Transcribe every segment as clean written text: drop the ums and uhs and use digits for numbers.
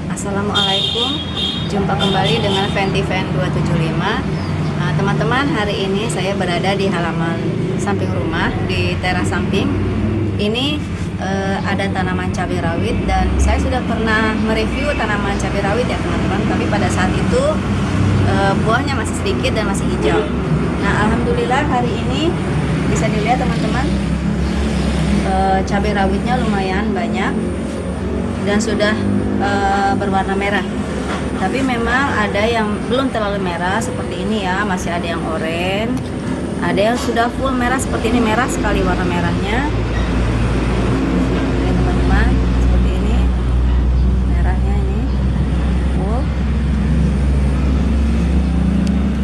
Assalamualaikum, jumpa kembali dengan Venti Van 275. Nah, teman-teman, hari ini saya berada di halaman samping rumah, di teras samping. Ini ada tanaman cabai rawit, dan saya sudah pernah mereview tanaman cabai rawit ya teman-teman. Tapi pada saat itu buahnya masih sedikit dan masih hijau. Nah, alhamdulillah hari ini bisa dilihat teman-teman, cabai rawitnya lumayan banyak dan sudah berwarna merah. Tapi memang ada yang belum terlalu merah seperti ini ya, masih ada yang oranye, ada yang sudah full merah seperti ini, merah sekali warna merahnya. Ini teman-teman, seperti ini merahnya ini full.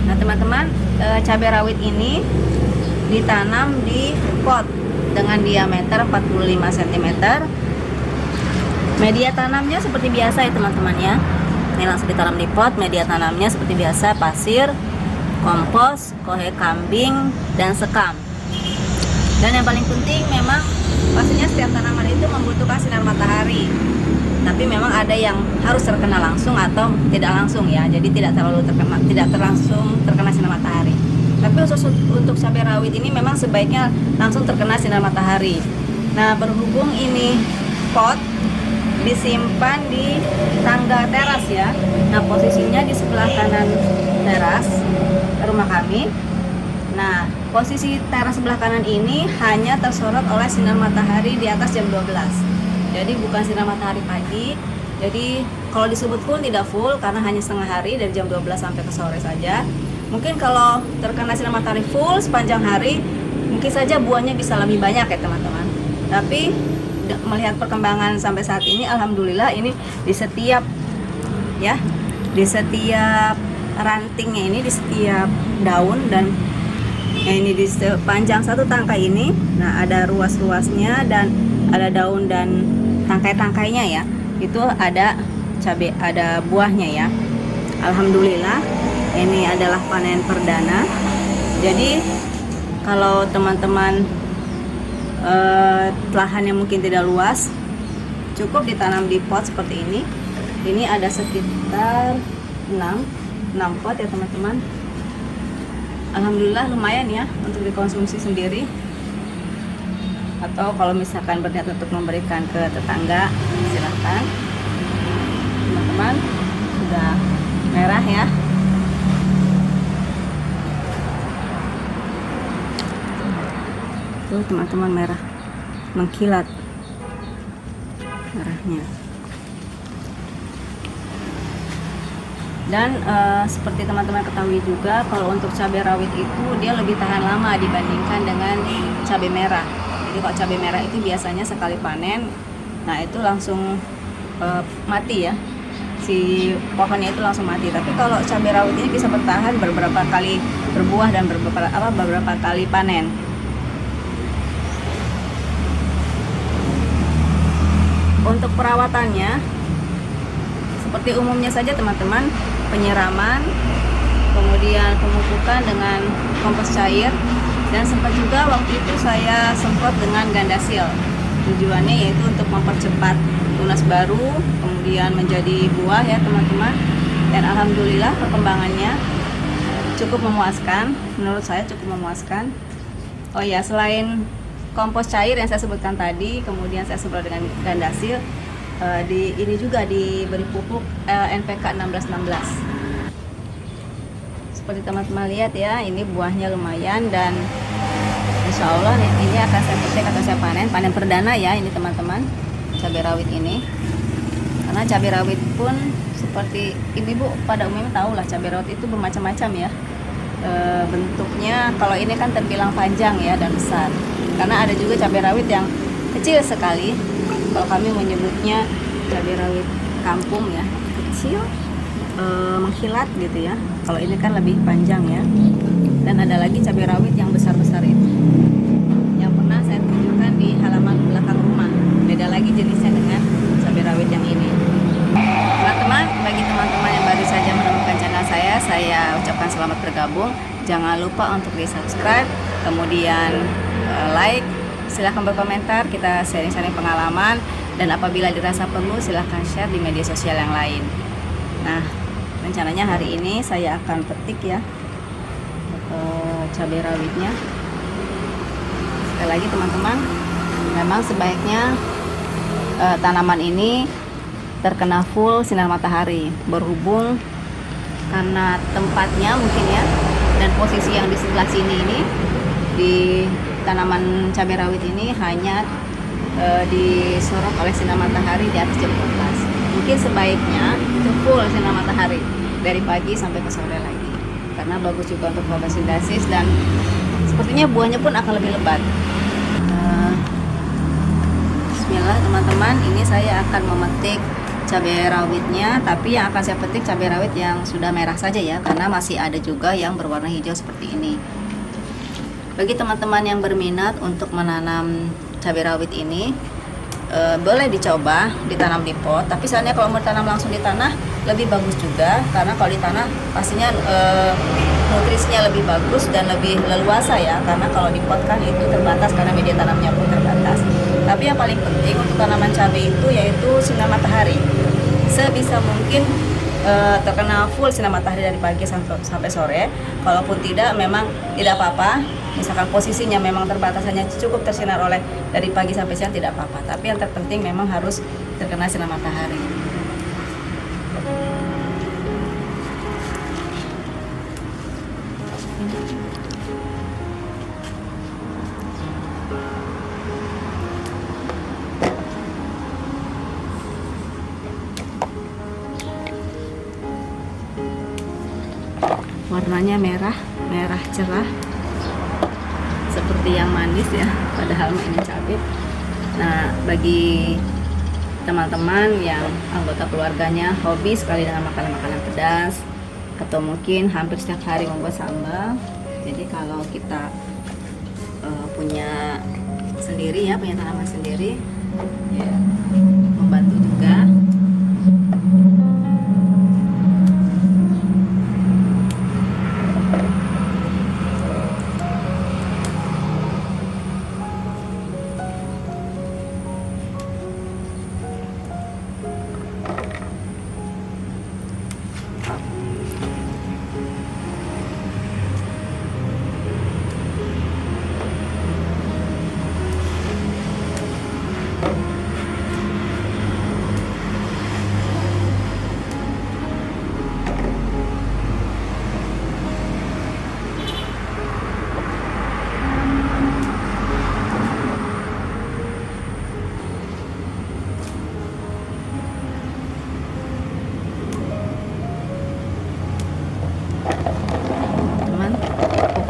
Nah teman-teman, cabai rawit ini ditanam di pot dengan diameter 45 cm. Media tanamnya seperti biasa ya teman-teman ya. Ini langsung ditanam di pot. Media tanamnya seperti biasa, pasir, kompos, kohe kambing, dan sekam. Dan yang paling penting memang pastinya setiap tanaman itu membutuhkan sinar matahari. Tapi memang ada yang harus terkena langsung atau tidak langsung ya. Jadi tidak langsung terkena sinar matahari. Tapi khusus untuk cabai rawit ini memang sebaiknya langsung terkena sinar matahari. Nah, berhubung ini pot disimpan di tangga teras ya. Nah, posisinya di sebelah kanan teras rumah kami. Nah, posisi teras sebelah kanan ini hanya tersorot oleh sinar matahari di atas jam 12. Jadi bukan sinar matahari pagi. Jadi kalau disebut full tidak full karena hanya setengah hari dari jam 12 sampai ke sore saja. Mungkin kalau terkena sinar matahari full sepanjang hari, mungkin saja buahnya bisa lebih banyak ya teman-teman. Tapi melihat perkembangan sampai saat ini, alhamdulillah ini di setiap rantingnya ini, di setiap daun, dan ini di sepanjang satu tangkai ini, nah ada ruas-ruasnya dan ada daun dan tangkai-tangkainya ya, itu ada cabai, ada buahnya ya. Alhamdulillah ini adalah panen perdana. Jadi kalau teman-teman lahannya mungkin tidak luas, cukup ditanam di pot seperti ini. Ini ada sekitar 6 pot ya teman-teman. Alhamdulillah lumayan ya untuk dikonsumsi sendiri, atau kalau misalkan berniat untuk memberikan ke tetangga, silahkan teman-teman. Sudah merah ya. Tuh teman-teman, merah mengkilat merahnya. Dan seperti teman-teman ketahui juga, kalau untuk cabai rawit itu dia lebih tahan lama dibandingkan dengan cabai merah. Jadi kalau cabai merah itu biasanya sekali panen, nah itu langsung mati ya, si pohonnya itu langsung mati. Tapi kalau cabai rawit ini bisa bertahan beberapa kali berbuah dan beberapa kali panen. Untuk perawatannya seperti umumnya saja teman-teman, penyiraman, kemudian pemupukan dengan kompos cair, dan sempat juga waktu itu saya semprot dengan gandasil. Tujuannya yaitu untuk mempercepat tunas baru, kemudian menjadi buah ya teman-teman. Dan alhamdulillah perkembangannya cukup memuaskan, menurut saya cukup memuaskan. Oh ya, selain kompos cair yang saya sebutkan tadi, kemudian saya semprot dengan gandasil, ini juga diberi pupuk NPK 1616. Seperti teman-teman lihat ya, ini buahnya lumayan, dan insya Allah ini akan saya petik atau saya panen perdana ya ini teman-teman, cabai rawit ini. Karena cabai rawit pun seperti ibu-ibu pada umumnya tahu lah, cabai rawit itu bermacam-macam ya bentuknya. Kalau ini kan terbilang panjang ya dan besar, karena ada juga cabai rawit yang kecil sekali. Kalau kami menyebutnya cabai rawit kampung ya, kecil, mengkilat gitu ya. Kalau ini kan lebih panjang ya. Dan ada lagi cabai rawit yang besar-besar itu, yang pernah saya tunjukkan di halaman belakang rumah. Beda lagi jenisnya dengan cabai rawit yang ini. Teman-teman, bagi teman-teman yang baru saja menemukan channel saya ucapkan selamat bergabung. Jangan lupa untuk di subscribe, kemudian like, silahkan berkomentar, kita sharing-sharing pengalaman, dan apabila dirasa perlu silahkan share di media sosial yang lain. Nah, rencananya hari ini saya akan petik ya cabai rawitnya. Sekali lagi teman-teman, memang sebaiknya tanaman ini terkena full sinar matahari, berhubung karena tempatnya mungkin ya, dan posisi yang di sebelah sini ini di tanaman cabai rawit ini hanya disorot oleh sinar matahari di atas jam 12. Mungkin sebaiknya itu full sinar matahari dari pagi sampai ke sore lagi, karena bagus juga untuk fotosintesis dan sepertinya buahnya pun akan lebih lebat. Bismillah teman-teman, ini saya akan memetik cabai rawitnya, tapi yang akan saya petik cabai rawit yang sudah merah saja ya, karena masih ada juga yang berwarna hijau seperti ini. Bagi teman-teman yang berminat untuk menanam cabai rawit ini, boleh dicoba ditanam di pot, tapi soalnya kalau mau ditanam langsung di tanah lebih bagus juga, karena kalau di tanah pastinya nutrisinya lebih bagus dan lebih leluasa ya, karena kalau di pot kan itu terbatas karena media tanamnya pun terbatas. Tapi yang paling penting untuk tanaman cabai itu yaitu sinar matahari. Sebisa mungkin terkena full sinar matahari dari pagi sampai sore. Kalaupun tidak, memang tidak apa-apa. Misalkan posisinya memang terbatas, hanya cukup tersinar oleh dari pagi sampai siang, tidak apa-apa. Tapi yang terpenting memang harus terkena sinar matahari. Warnanya merah cerah, seperti yang manis ya, padahal ini cabai. Nah, bagi teman-teman yang anggota keluarganya hobi sekali dengan makanan-makanan pedas, atau mungkin hampir setiap hari membuat sambal, jadi kalau kita punya sendiri ya, punya tanaman sendiri ya, membantu juga.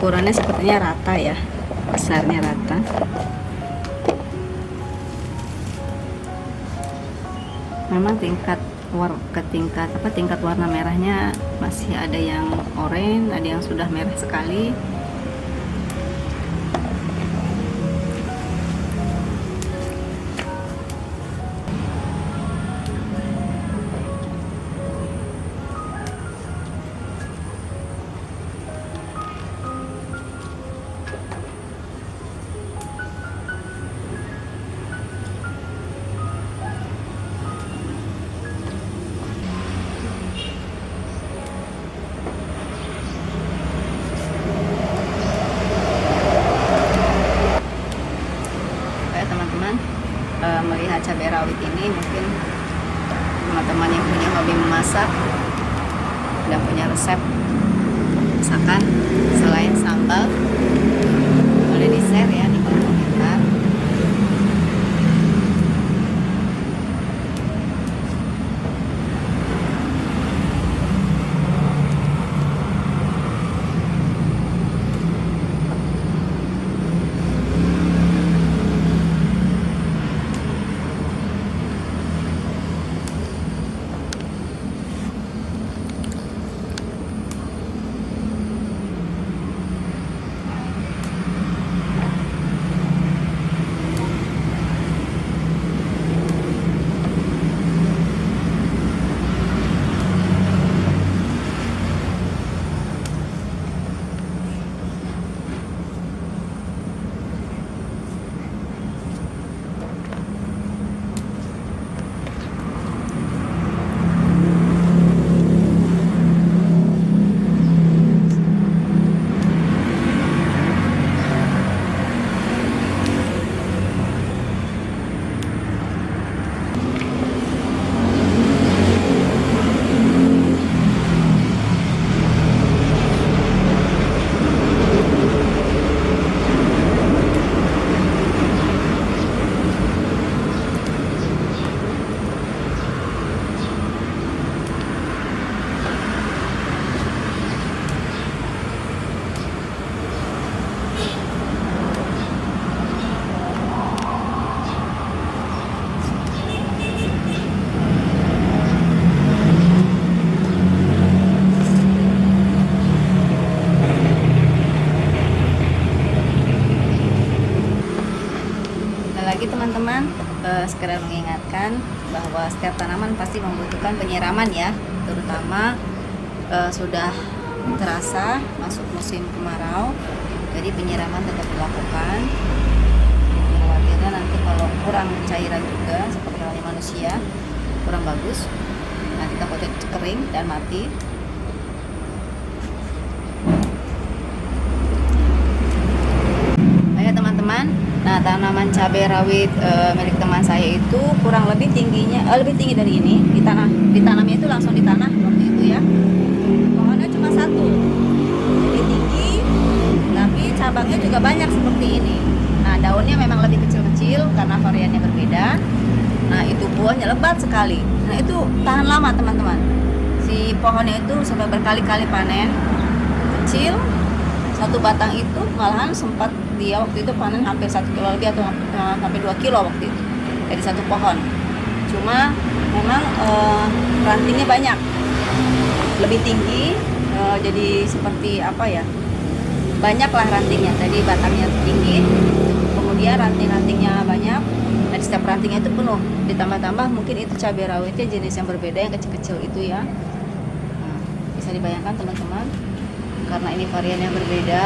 Ukurannya sepertinya rata ya, besarnya rata. Memang tingkat warna merahnya masih ada yang oranye, ada yang sudah merah sekali. Melihat cabai rawit ini, mungkin teman-teman yang punya hobi memasak dan punya resep masakan selain sambal, boleh di share ya di kolom komentar. sekedar mengingatkan bahwa setiap tanaman pasti membutuhkan penyiraman ya, terutama sudah terasa masuk musim kemarau, jadi penyiraman tetap dilakukan. Khawatirnya nanti kalau kurang cairan juga seperti halnya manusia kurang bagus, nanti takutnya kering dan mati. Ayo teman-teman, nah tanaman cabai rawit milik teman saya itu kurang lebih tingginya lebih tinggi dari ini. Ditanamnya itu langsung di tanah waktu itu ya. Pohonnya cuma satu, jadi tinggi, tapi cabangnya juga banyak seperti ini. Nah daunnya memang lebih kecil-kecil karena variannya berbeda. Nah itu buahnya lebat sekali. Nah itu tahan lama teman-teman. Si pohonnya itu sampai berkali-kali panen. Kecil, satu batang itu malahan sempat dia waktu itu panen hampir 1 kilo lebih atau sampai 2 kilo waktu itu dari satu pohon. Cuma memang rantingnya banyak, lebih tinggi, jadi seperti apa ya, banyaklah rantingnya. Tadi batangnya tinggi, kemudian ranting-rantingnya banyak, dan setiap rantingnya itu penuh. Ditambah-tambah mungkin itu cabai rawitnya jenis yang berbeda, yang kecil-kecil itu ya. Nah, bisa dibayangkan teman-teman, karena ini varian yang berbeda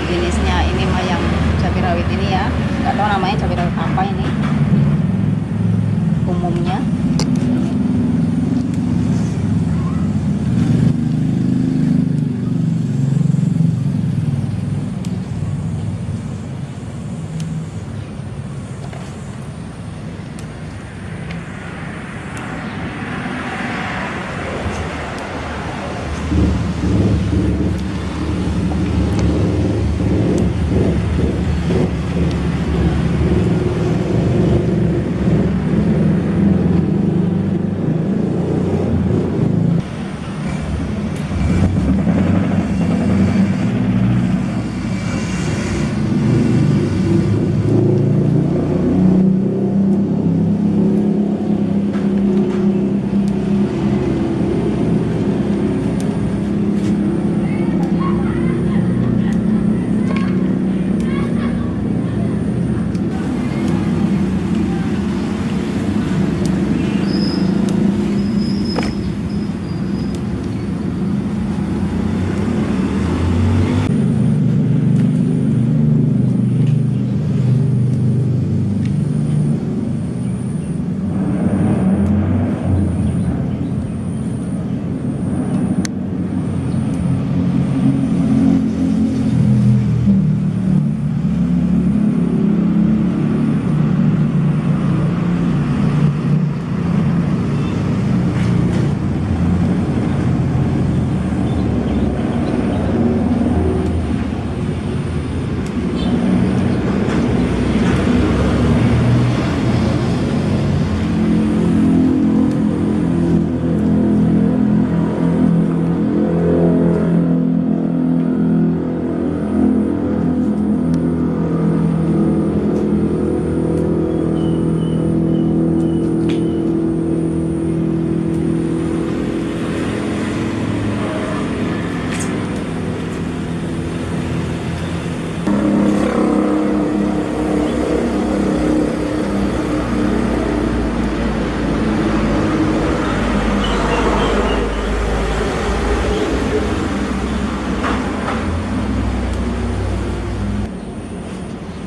jenisnya. Ini mah yang cabai rawit ini ya, nggak tahu namanya cabai rawit apa ini umumnya.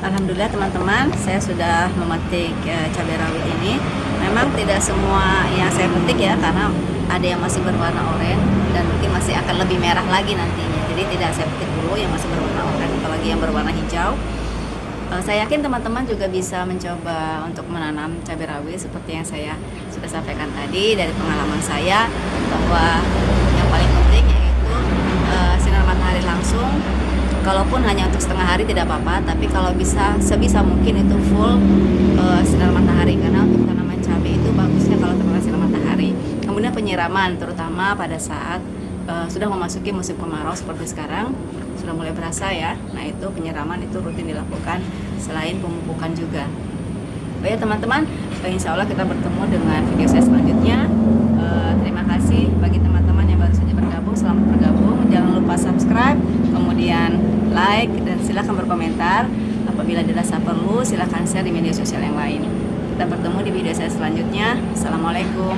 Alhamdulillah teman-teman, saya sudah memetik cabai rawit ini. Memang tidak semua yang saya petik ya, karena ada yang masih berwarna oranye dan mungkin masih akan lebih merah lagi nantinya. Jadi tidak saya petik dulu yang masih berwarna oranye, apalagi yang berwarna hijau. Saya yakin teman-teman juga bisa mencoba untuk menanam cabai rawit seperti yang saya sudah sampaikan tadi dari pengalaman saya, bahwa yang paling penting yaitu sinar matahari langsung. Kalaupun hanya untuk setengah hari tidak apa-apa, tapi kalau bisa sebisa mungkin itu full sinar matahari, karena untuk tanaman cabai itu bagusnya kalau terkena sinar matahari. Kemudian penyiraman, terutama pada saat sudah memasuki musim kemarau seperti sekarang, sudah mulai berasa ya. Nah itu penyiraman itu rutin dilakukan selain pemupukan juga. Baik teman-teman, insya Allah kita bertemu dengan video saya selanjutnya. Terima kasih bagi teman-teman yang baru saja bergabung, selamat bergabung. Jangan lupa subscribe, kemudian like, dan silahkan berkomentar. Apabila dirasa perlu, silahkan share di media sosial yang lain. Kita bertemu di video saya selanjutnya. Assalamualaikum.